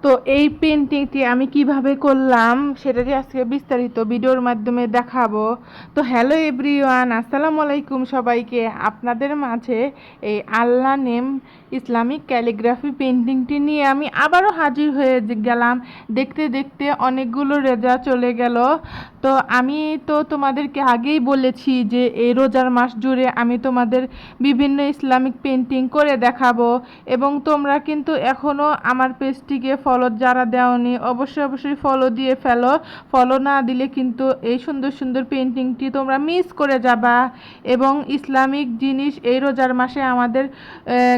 তো এই পেন্টিংটি আমি কিভাবে করলাম সেটাই আজকে বিস্তারিত ভিডিওর মাধ্যমে দেখাবো। তো হ্যালো এভরিওয়ান, আসসালামু আলাইকুম সবাইকে। আপনাদের মাঝে এই আল্লাহ নেম ইসলামিক ক্যালিগ্রাফি পেন্টিংটি নিয়ে আমি আবারও হাজির হয়ে গেলাম। দেখতে দেখতে অনেকগুলো রেজা চলে গেল। তো আমি তো তোমাদেরকে আগেই বলেছি যে এই রোজার মাস জুড়ে আমি তোমাদের বিভিন্ন ইসলামিক পেন্টিং করে দেখাবো, এবং তোমরা কিন্তু এখনও আমার পেজটিকে ফলো যারা দেওনি অবশ্যই ফলো দিয়ে ফেলো। ফলো না দিলে কিন্তু এই সুন্দর সুন্দর পেন্টিংটি তোমরা মিস করে যাবা। এবং ইসলামিক জিনিস এই রোজার মাসে আমাদের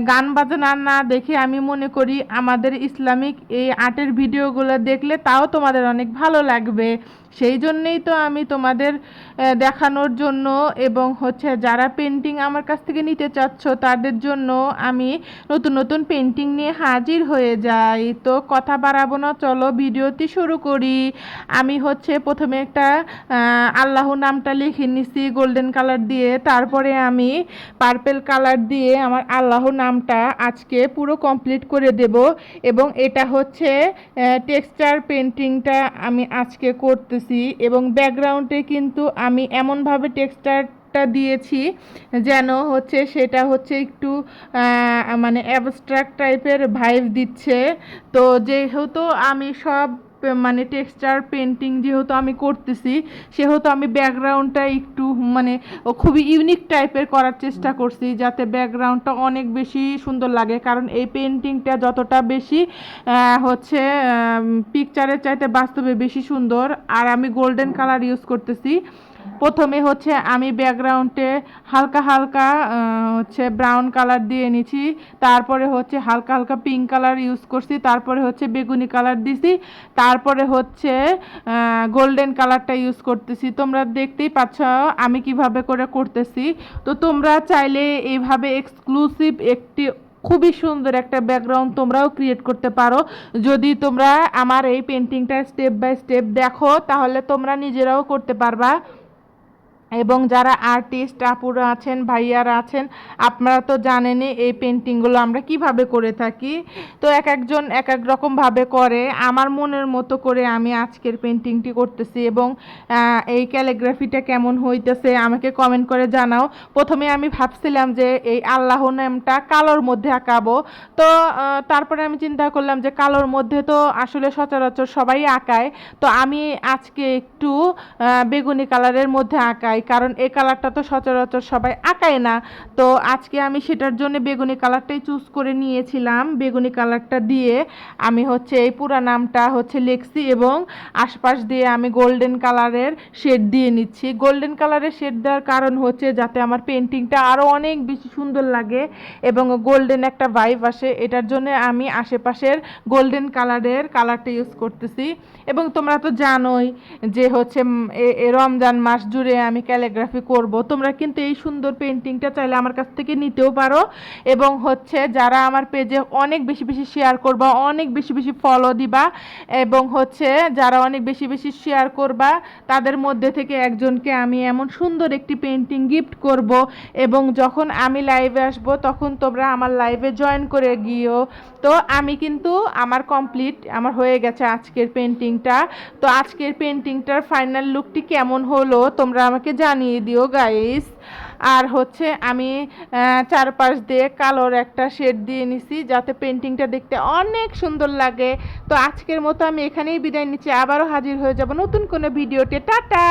গান বাজনা না দেখে আমি মনে করি আমাদের ইসলামিক এই আর্টের ভিডিওগুলো দেখলে তাও তোমাদের অনেক ভালো লাগবে। সেই জন্যেই তো আমি তোমাদের দেখানোর জন্য এবং যারা পেন্টিং আমার কাছ থেকে নিতে চাচ্ছ তাদের জন্য আমি নতুন নতুন পেন্টিং নিয়ে হাজির হয়ে যাই। তো কথা বাড়াবো না, চলো ভিডিওটি শুরু করি। আমি প্রথমে একটা আল্লাহ নামটা লিখে নিছি গোল্ডেন কালার দিয়ে, তারপরে আমি পার্পেল কালার দিয়ে আমার আল্লাহ নামটা আজকে পুরো কমপ্লিট করে দেব। এবং এটা টেক্সচার পেন্টিংটা আমি আজকে করতেছি, এবং ব্যাকগ্রাউন্ডে কিন্তু আমি এমনভাবে টেক্সচারটা দিয়েছি যেন সেটা একটু মানে অ্যাবস্ট্রাক্ট টাইপের ভাইব দিচ্ছে। তো যেহেতু আমি সব মানে টেক্সচার পেন্টিং যেহেতু আমি করতেছি, সেহেতু আমি ব্যাকগ্রাউন্ডটা একটু মানে খুবই ইউনিক টাইপের করার চেষ্টা করছি যাতে ব্যাকগ্রাউন্ডটা অনেক বেশি সুন্দর লাগে। কারণ এই পেন্টিংটা যতটা বেশি পিকচারের চাইতে বাস্তবে বেশি সুন্দর। আর আমি গোল্ডেন কালার ইউজ করতেছি। প্রথমে আমি ব্যাকগ্রাউন্ডে হালকা হালকা ব্রাউন কালার দিয়ে নিছি, তারপরে হালকা হালকা পিঙ্ক কালার ইউজ করছি, তারপরে বেগুনি কালার দিছি, তারপরে গোল্ডেন কালারটা ইউজ করতেছি। তোমরা দেখতেই পাচ্ছ আমি কিভাবে করে করতেছি। তো তোমরা চাইলে এইভাবে এক্সক্লুসিভ একটি খুবই সুন্দর একটা ব্যাকগ্রাউন্ড তোমরাও ক্রিয়েট করতে পারো। যদি তোমরা আমার এই পেন্টিংটা স্টেপ বাই স্টেপ দেখো তাহলে তোমরা নিজেরাও করতে পারবা। এবং যারা আর্টিস্ট আপুরা আছেন, ভাইয়ারা আছেন, আপনারা তো জানেনই এই পেন্টিংগুলো আমরা কিভাবে করে থাকি। তো এক একজন এক এক রকমভাবে করে, আমার মনের মতো করে আমি আজকের পেন্টিংটি করতেছি। এবং এই ক্যালিগ্রাফিটা কেমন হইতেছে আমাকে কমেন্ট করে জানাও। প্রথমে আমি ভাবছিলাম যে এই আল্লাহ নামটা কালোর মধ্যে আঁকাবো। তো তারপরে আমি চিন্তা করলাম যে কালোর মধ্যে তো আসলে সচরাচর সবাই আঁকায়, তো আমি আজকে একটু বেগুনি কালারের মধ্যে আঁকাই, কারণ এই কালারটা তো সচরাচর সবাই আঁকায় না। তো আজকে আমি সেটার জন্য বেগুনি কালারটাই চুজ করে নিয়েছিলাম। বেগুনি কালারটা দিয়ে আমি এই পুরা নামটা লিখছি, এবং আশপাশ দিয়ে আমি গোল্ডেন কালারের শেড দিয়ে নিচ্ছি। গোল্ডেন কালারের শেড দেওয়ার কারণ যাতে আমার পেন্টিংটা আরও অনেক বেশি সুন্দর লাগে এবং গোল্ডেন একটা ভাইব আসে। এটার জন্য আমি আশেপাশের গোল্ডেন কালারটা ইউজ করতেছি। এবং তোমরা তো জানোই যে রমজান মাস জুড়ে আমি ক্যালিগ্রাফি করব। তোমরা কিন্তু এই সুন্দর পেন্টিংটা চাইলে আমার কাছ থেকে নিতেও পারো। এবং যারা আমার পেজে অনেক বেশি বেশি শেয়ার করবা, অনেক বেশি বেশি ফলো দিবা, এবং যারা অনেক বেশি বেশি শেয়ার করবা তাদের মধ্যে থেকে একজনকে আমি এমন সুন্দর একটি পেন্টিং গিফট করব। এবং যখন আমি লাইভে আসব তখন তোমরা আমার লাইভে জয়েন করে গিয়েও। তো আমি কিন্তু আমার আমার হয়ে গেছে আজকের পেন্টিংটা। তো আজকের পেন্টিংটার ফাইনাল লুকটি কেমন হলো তোমরা আমাকে জানিয়ে দিও গাইস। আর আমি চারপাশ দিয়ে কালোর একটা শেড দিয়ে নিছি যাতে পেন্টিংটা দেখতে অনেক সুন্দর লাগে। তো আজকের মতো আমি এখানেই বিদায় নিচ্ছি, আবারও হাজির হয়ে যাব নতুন কোনো ভিডিওতে। টাটা।